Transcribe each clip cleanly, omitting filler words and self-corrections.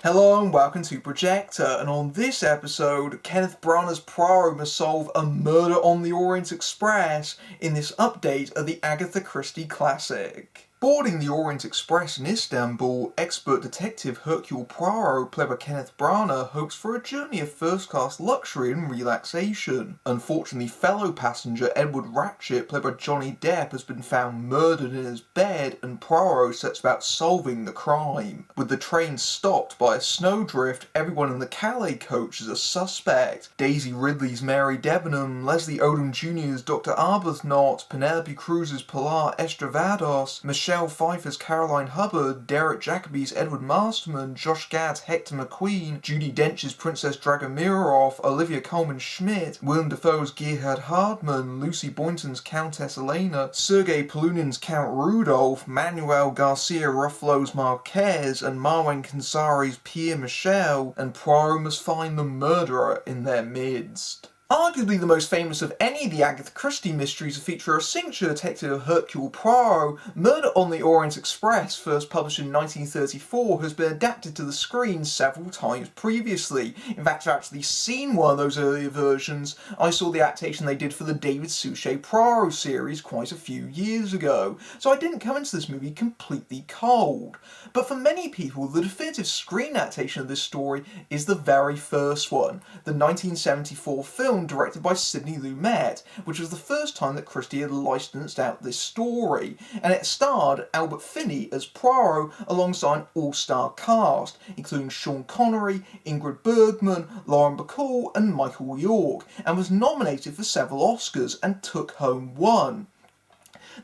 Hello and welcome to Projector, and on this episode, Kenneth Branagh's Poirot must solve a murder on the Orient Express in this update of the Agatha Christie classic. Boarding the Orient Express in Istanbul, expert detective Hercule Poirot, played by Kenneth Branagh, hopes for a journey of first-class luxury and relaxation. Unfortunately, fellow passenger Edward Ratchett, played by Johnny Depp, has been found murdered in his bed, and Poirot sets about solving the crime. With the train stopped by a snowdrift, everyone in the Calais coach is a suspect. Daisy Ridley's Mary Debenham, Leslie Odom Jr.'s Dr. Arbuthnot, Penelope Cruz's Pilar Estravados, Michelle Pfeiffer's Caroline Hubbard, Derek Jacobi's Edward Masterman, Josh Gad's Hector McQueen, Judi Dench's Princess Dragomirov, Olivia Colman-Schmidt, Willem Dafoe's Gerhard Hardman, Lucy Boynton's Countess Elena, Sergei Polunin's Count Rudolph, Manuel Garcia Ruffalo's Marquez, and Marwan Kansari's Pierre Michel, and Poirot must find the murderer in their midst. Arguably the most famous of any of the Agatha Christie mysteries to feature a signature detective Hercule Poirot, Murder on the Orient Express, first published in 1934, has been adapted to the screen several times previously. In fact, I've actually seen one of those earlier versions. I saw the adaptation they did for the David Suchet Poirot series quite a few years ago, so I didn't come into this movie completely cold. But for many people, the definitive screen adaptation of this story is the very first one, the 1974 film directed by Sidney Lumet, which was the first time that Christie had licensed out this story, and it starred Albert Finney as Poirot alongside an all-star cast, including Sean Connery, Ingrid Bergman, Lauren Bacall and Michael York, and was nominated for several Oscars and took home one.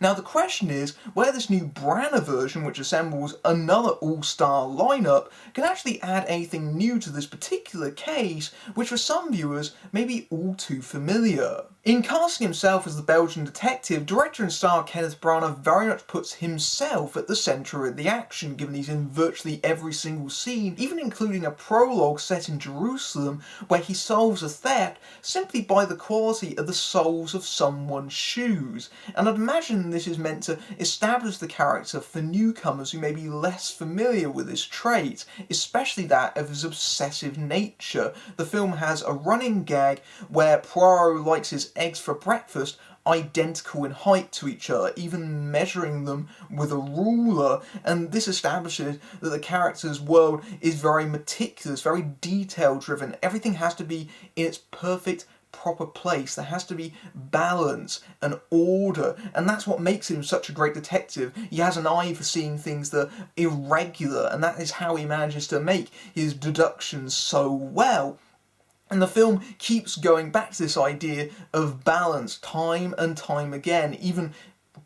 Now the question is whether this new Branagh version, which assembles another all-star lineup, can actually add anything new to this particular case, which for some viewers may be all too familiar. In casting himself as the Belgian detective, director and star Kenneth Branagh very much puts himself at the centre of the action, given he's in virtually every single scene, even including a prologue set in Jerusalem where he solves a theft simply by the quality of the soles of someone's shoes. And I'd imagine this is meant to establish the character for newcomers who may be less familiar with his trait, especially that of his obsessive nature. The film has a running gag where Poirot likes his eggs for breakfast identical in height to each other, even measuring them with a ruler, and this establishes that the character's world is very meticulous, very detail driven. Everything has to be in its perfect proper place. There has to be balance and order, and that's what makes him such a great detective. He has an eye for seeing things that are irregular, and that is how he manages to make his deductions so well. And the film keeps going back to this idea of balance time and time again, even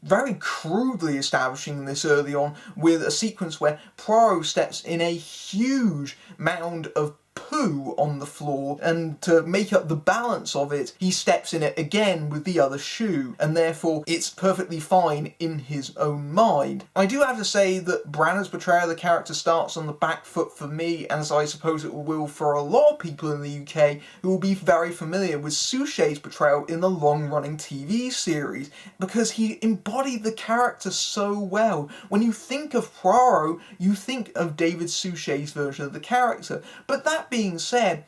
very crudely establishing this early on with a sequence where Poirot steps in a huge mound of poo on the floor, and to make up the balance of it, he steps in it again with the other shoe, and therefore it's perfectly fine in his own mind. I do have to say that Branagh's portrayal of the character starts on the back foot for me, as I suppose it will for a lot of people in the UK who will be very familiar with Suchet's portrayal in the long-running TV series, because he embodied the character so well. When you think of Poirot, you think of David Suchet's version of the character, but that being said,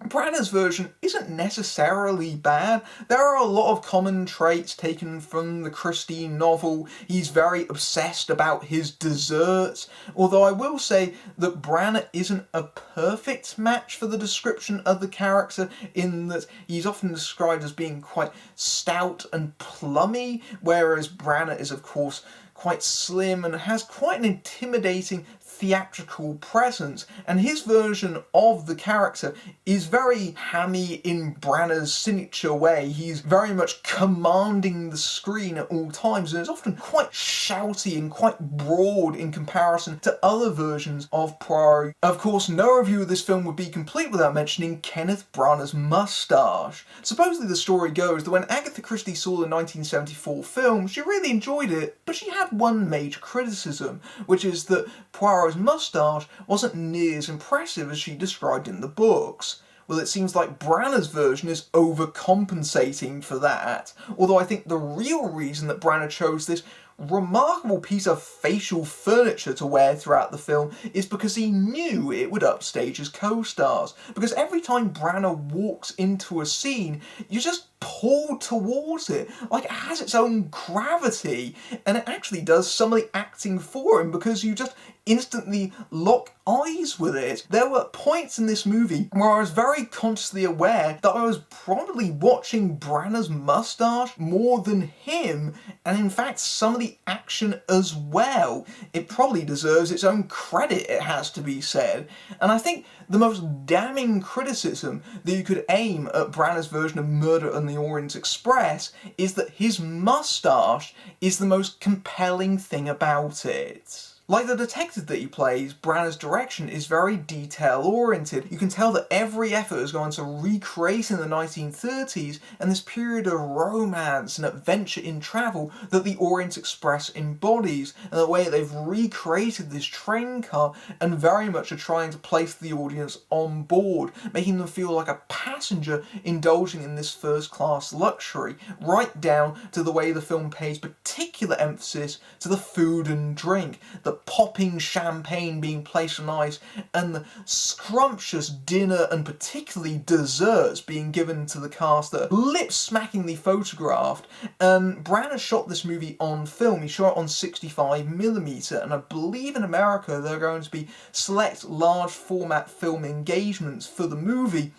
Branagh's version isn't necessarily bad. There are a lot of common traits taken from the Christie novel. He's very obsessed about his desserts, although I will say that Branagh isn't a perfect match for the description of the character, in that he's often described as being quite stout and plummy, whereas Branagh is of course quite slim and has quite an intimidating theatrical presence, and his version of the character is very hammy in Branagh's signature way. He's very much commanding the screen at all times, and is often quite shouty and quite broad in comparison to other versions of Poirot. Of course, no review of this film would be complete without mentioning Kenneth Branagh's moustache. Supposedly the story goes that when Agatha Christie saw the 1974 film, she really enjoyed it, but she had one major criticism, which is that Poirot's moustache wasn't nearly as impressive as she described in the books. Well, it seems like Branagh's version is overcompensating for that, although I think the real reason that Branagh chose this remarkable piece of facial furniture to wear throughout the film is because he knew it would upstage his co-stars. Because every time Branagh walks into a scene, you just pulled towards it. Like, it has its own gravity, and it actually does some of the acting for him because you just instantly lock eyes with it. There were points in this movie where I was very consciously aware that I was probably watching Branagh's moustache more than him, and in fact some of the action as well. It probably deserves its own credit, it has to be said. And I think the most damning criticism that you could aim at Branagh's version of Murder on the Orient Express is that his moustache is the most compelling thing about it. Like the detective that he plays, Branagh's direction is very detail-oriented. You can tell that every effort has gone to recreating the 1930s and this period of romance and adventure in travel that the Orient Express embodies, and the way they've recreated this train car and very much are trying to place the audience on board, making them feel like a passenger indulging in this first-class luxury, right down to the way the film pays particular emphasis to the food and drink, the popping champagne being placed on ice, and the scrumptious dinner and particularly desserts being given to the cast that are lip-smackingly photographed. Branagh shot this movie on film. He shot it on 65mm, and I believe in America there are going to be select large format film engagements for the movie.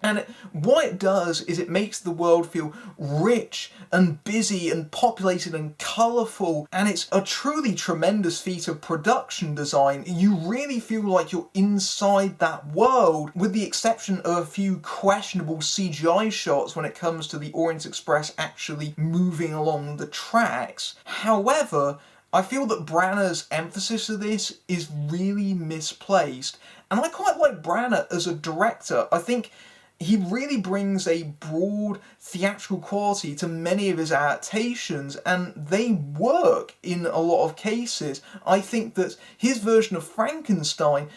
And what it does is it makes the world feel rich and busy and populated and colourful, and it's a truly tremendous feat of production design. You really feel like you're inside that world, with the exception of a few questionable CGI shots when it comes to the Orient Express actually moving along the tracks. However, I feel that Branagh's emphasis of this is really misplaced, and I quite like Branagh as a director. I think he really brings a broad theatrical quality to many of his adaptations, and they work in a lot of cases. I think that his version of Frankenstein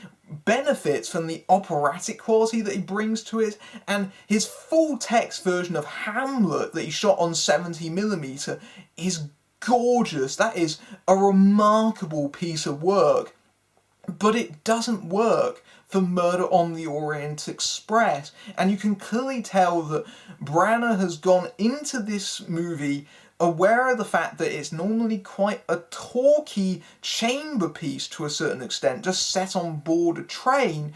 benefits from the operatic quality that he brings to it, and his full text version of Hamlet that he shot on 70mm is gorgeous. That is a remarkable piece of work. But it doesn't work for Murder on the Orient Express, and you can clearly tell that Branagh has gone into this movie aware of the fact that it's normally quite a talky chamber piece to a certain extent, just set on board a train,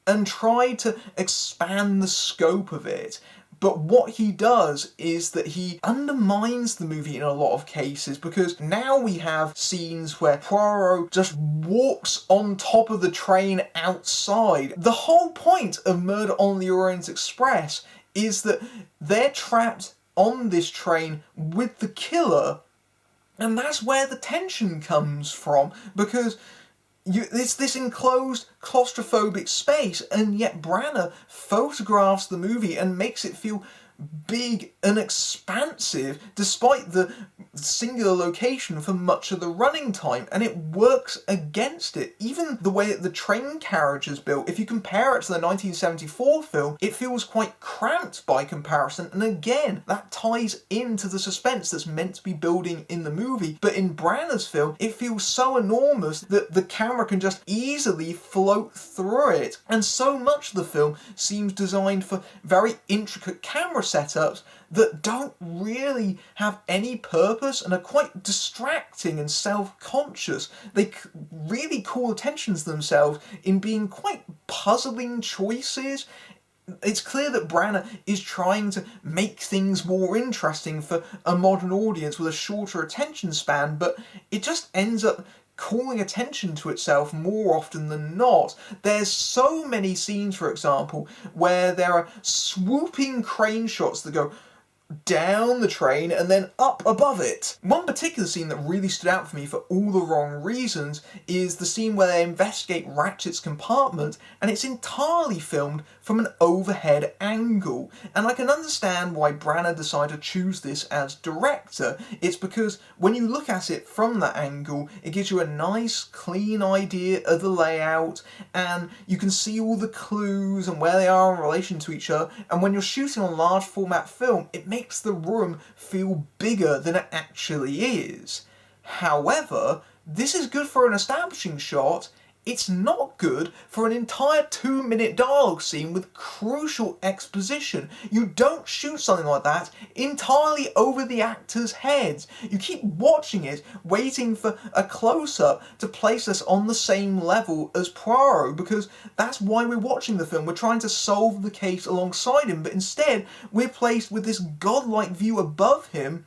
and tried to expand the scope of it. But what he does is that he undermines the movie in a lot of cases, because now we have scenes where Poirot just walks on top of the train outside. The whole point of Murder on the Orient Express is that they're trapped on this train with the killer, and that's where the tension comes from, because it's this enclosed, claustrophobic space, and yet Branagh photographs the movie and makes it feel big and expansive despite the singular location for much of the running time, and it works against it. Even the way that the train carriage is built, if you compare it to the 1974 film, it feels quite cramped by comparison, and again, that ties into the suspense that's meant to be building in the movie. But in Branagh's film, it feels so enormous that the camera can just easily float through it, and so much of the film seems designed for very intricate camera setups that don't really have any purpose and are quite distracting and self-conscious. They really call attention to themselves in being quite puzzling choices. It's clear that Branagh is trying to make things more interesting for a modern audience with a shorter attention span, but it just ends up calling attention to itself more often than not. There's so many scenes, for example, where there are swooping crane shots that go down the train and then up above it. One particular scene that really stood out for me for all the wrong reasons is the scene where they investigate Ratchet's compartment, and it's entirely filmed from an overhead angle. And I can understand why Branagh decided to choose this as director. It's because when you look at it from that angle, it gives you a nice, clean idea of the layout, and you can see all the clues and where they are in relation to each other. And when you're shooting on large format film, it makes the room feel bigger than it actually is. However, this is good for an establishing shot. It's not good for an entire 2-minute dialogue scene with crucial exposition. You don't shoot something like that entirely over the actors' heads. You keep watching it, waiting for a close-up to place us on the same level as Poirot, because that's why we're watching the film. We're trying to solve the case alongside him, but instead we're placed with this godlike view above him,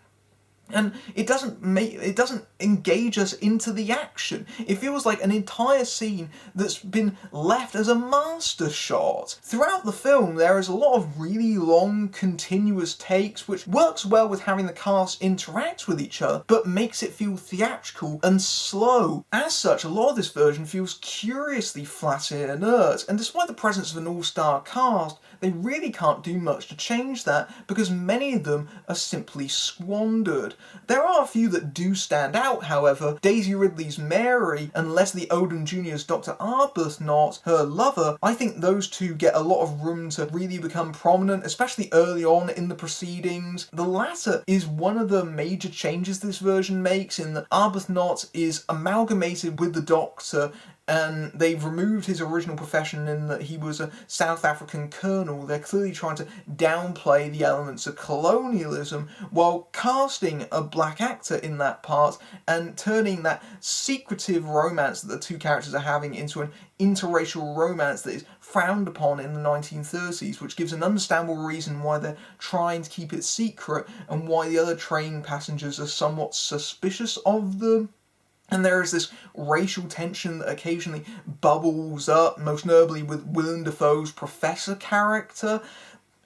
and it doesn't engage us into the action. It feels like an entire scene that's been left as a master shot. Throughout the film, there is a lot of really long, continuous takes, which works well with having the cast interact with each other, but makes it feel theatrical and slow. As such, a lot of this version feels curiously flat and inert, and despite the presence of an all-star cast, they really can't do much to change that, because many of them are simply squandered. There are a few that do stand out, however. Daisy Ridley's Mary and Leslie Odom Jr.'s Dr. Arbuthnot, her lover. I think those two get a lot of room to really become prominent, especially early on in the proceedings. The latter is one of the major changes this version makes, in that Arbuthnot is amalgamated with the Doctor, and they've removed his original profession in that he was a South African colonel. They're clearly trying to downplay the elements of colonialism while casting a black actor in that part and turning that secretive romance that the two characters are having into an interracial romance that is frowned upon in the 1930s, which gives an understandable reason why they're trying to keep it secret and why the other train passengers are somewhat suspicious of them. And there is this racial tension that occasionally bubbles up, most notably with Willem Dafoe's professor character.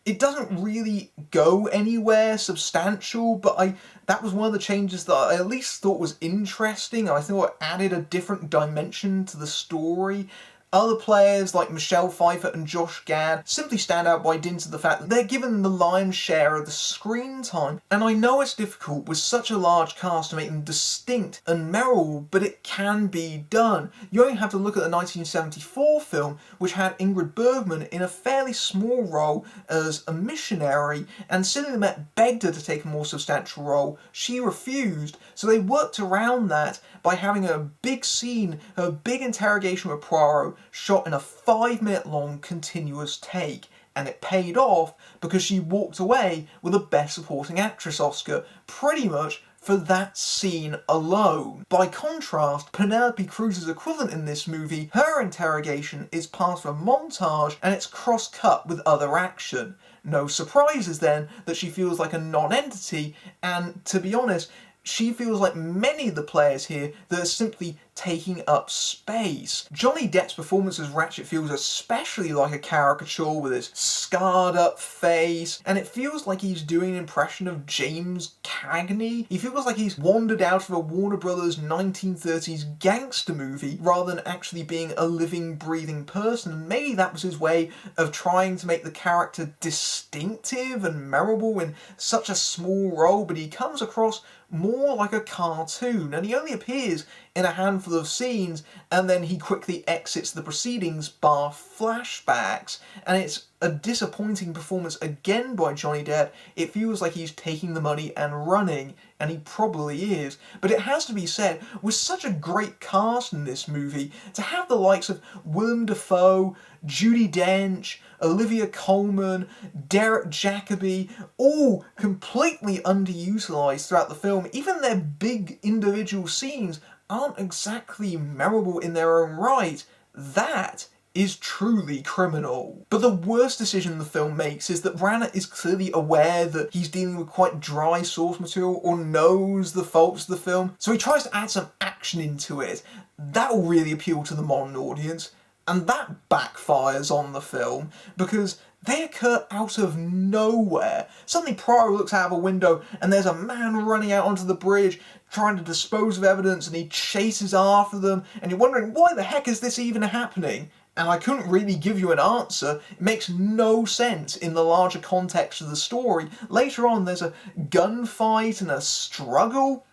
It doesn't really go anywhere substantial, but that was one of the changes that I at least thought was interesting. I thought it added a different dimension to the story. Other players like Michelle Pfeiffer and Josh Gad simply stand out by dint of the fact that they're given the lion's share of the screen time. And I know it's difficult with such a large cast to make them distinct and memorable, but it can be done. You only have to look at the 1974 film, which had Ingrid Bergman in a fairly small role as a missionary, and Sidney Lumet begged her to take a more substantial role. She refused, so they worked around that by having a big scene, a big interrogation with Poirot, shot in a 5-minute long continuous take, and it paid off because she walked away with a Best Supporting Actress Oscar pretty much for that scene alone. By contrast, Penelope Cruz's equivalent in this movie, her interrogation is part of a montage and it's cross-cut with other action. No surprises then that she feels like a non-entity, and to be honest, she feels like many of the players here that are simply taking up space. Johnny Depp's performance as Ratchet feels especially like a caricature with his scarred up face, and it feels like he's doing an impression of James Cagney. He feels like he's wandered out of a Warner Brothers 1930s gangster movie rather than actually being a living, breathing person, and maybe that was his way of trying to make the character distinctive and memorable in such a small role, but he comes across more like a cartoon, and he only appears in a handful of scenes, and then he quickly exits the proceedings bar flashbacks, and it's a disappointing performance again by Johnny Depp. It feels like he's taking the money and running, and he probably is, but it has to be said, with such a great cast in this movie, to have the likes of Willem Dafoe, Judi Dench, Olivia Colman, Derek Jacobi, all completely underutilised throughout the film. Even their big individual scenes aren't exactly memorable in their own right. That is truly criminal. But the worst decision the film makes is that Branagh is clearly aware that he's dealing with quite dry source material or knows the faults of the film, so he tries to add some action into it. That will really appeal to the modern audience, and that backfires on the film because they occur out of nowhere. Suddenly Poirot looks out of a window and there's a man running out onto the bridge trying to dispose of evidence, and he chases after them, and you're wondering, why the heck is this even happening? And I couldn't really give you an answer. It makes no sense in the larger context of the story. Later on there's a gunfight and a struggle,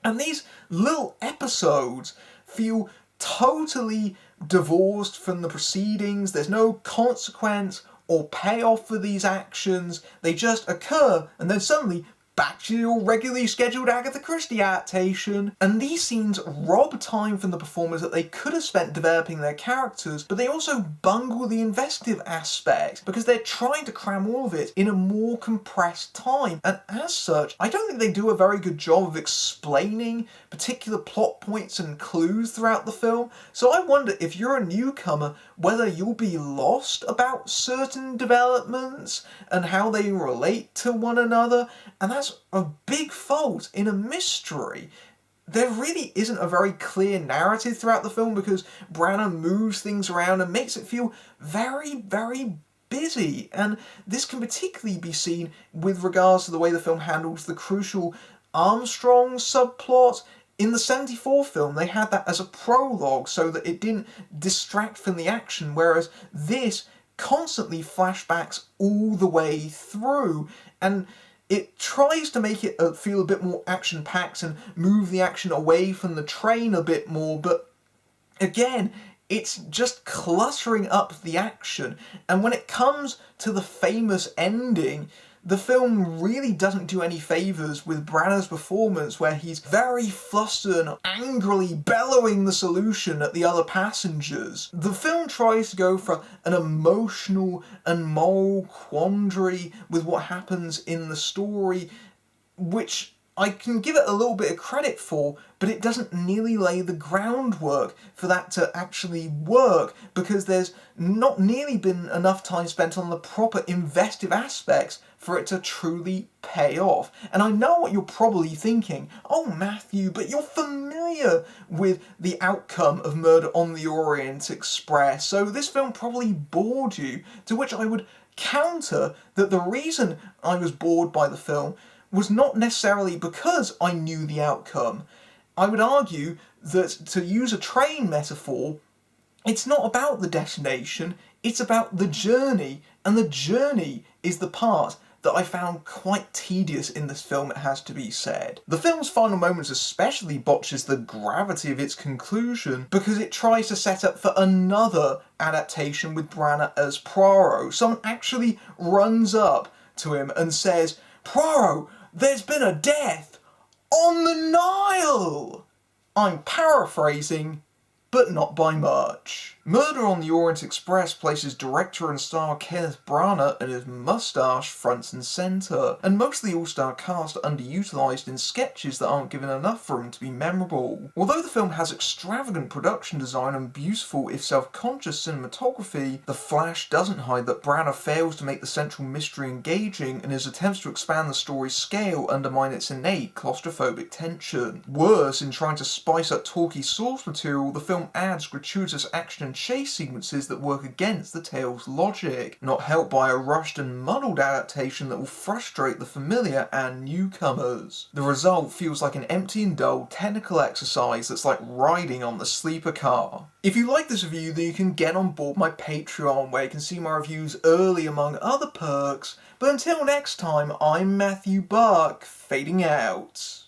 and these little episodes feel totally divorced from the proceedings. There's no consequence or payoff for these actions. They just occur, and then suddenly back to your regularly scheduled Agatha Christie adaptation. And these scenes rob time from the performers that they could have spent developing their characters, but they also bungle the investigative aspect because they're trying to cram all of it in a more compressed time. And as such, I don't think they do a very good job of explaining particular plot points and clues throughout the film. So I wonder, if you're a newcomer, whether you'll be lost about certain developments and how they relate to one another. And that's a big fault in a mystery. There really isn't a very clear narrative throughout the film because Branagh moves things around and makes it feel very, very busy. And this can particularly be seen with regards to the way the film handles the crucial Armstrong subplot. In the 74 film, they had that as a prologue so that it didn't distract from the action, whereas this constantly flashbacks all the way through. And it tries to make it feel a bit more action-packed and move the action away from the train a bit more, but again, it's just cluttering up the action. And when it comes to the famous ending, the film really doesn't do any favours with Branagh's performance, where he's very flustered and angrily bellowing the solution at the other passengers. The film tries to go for an emotional and moral quandary with what happens in the story, which I can give it a little bit of credit for, but it doesn't nearly lay the groundwork for that to actually work, because there's not nearly been enough time spent on the proper investigative aspects for it to truly pay off. And I know what you're probably thinking. Oh, Matthew, but you're familiar with the outcome of Murder on the Orient Express, so this film probably bored you. To which I would counter that the reason I was bored by the film was not necessarily because I knew the outcome. I would argue that, to use a train metaphor, it's not about the destination, it's about the journey, and the journey is the part that I found quite tedious in this film, it has to be said. The film's final moments especially botches the gravity of its conclusion because it tries to set up for another adaptation with Branagh as Poirot. Someone actually runs up to him and says, "Poirot, there's been a death on the Nile!" I'm paraphrasing, but not by much. Murder on the Orient Express places director and star Kenneth Branagh and his moustache front and centre, and most of the all-star cast are underutilised in sketches that aren't given enough room to be memorable. Although the film has extravagant production design and beautiful, if self-conscious cinematography, The Flash doesn't hide that Branagh fails to make the central mystery engaging, and his attempts to expand the story's scale undermine its innate claustrophobic tension. Worse, in trying to spice up talky source material, the film adds gratuitous action and chase sequences that work against the tale's logic, not helped by a rushed and muddled adaptation that will frustrate the familiar and newcomers. The result feels like an empty and dull technical exercise that's like riding on the sleeper car. If you like this review, then you can get on board my Patreon, where you can see my reviews early among other perks. But until next time, I'm Matthew Buck, fading out.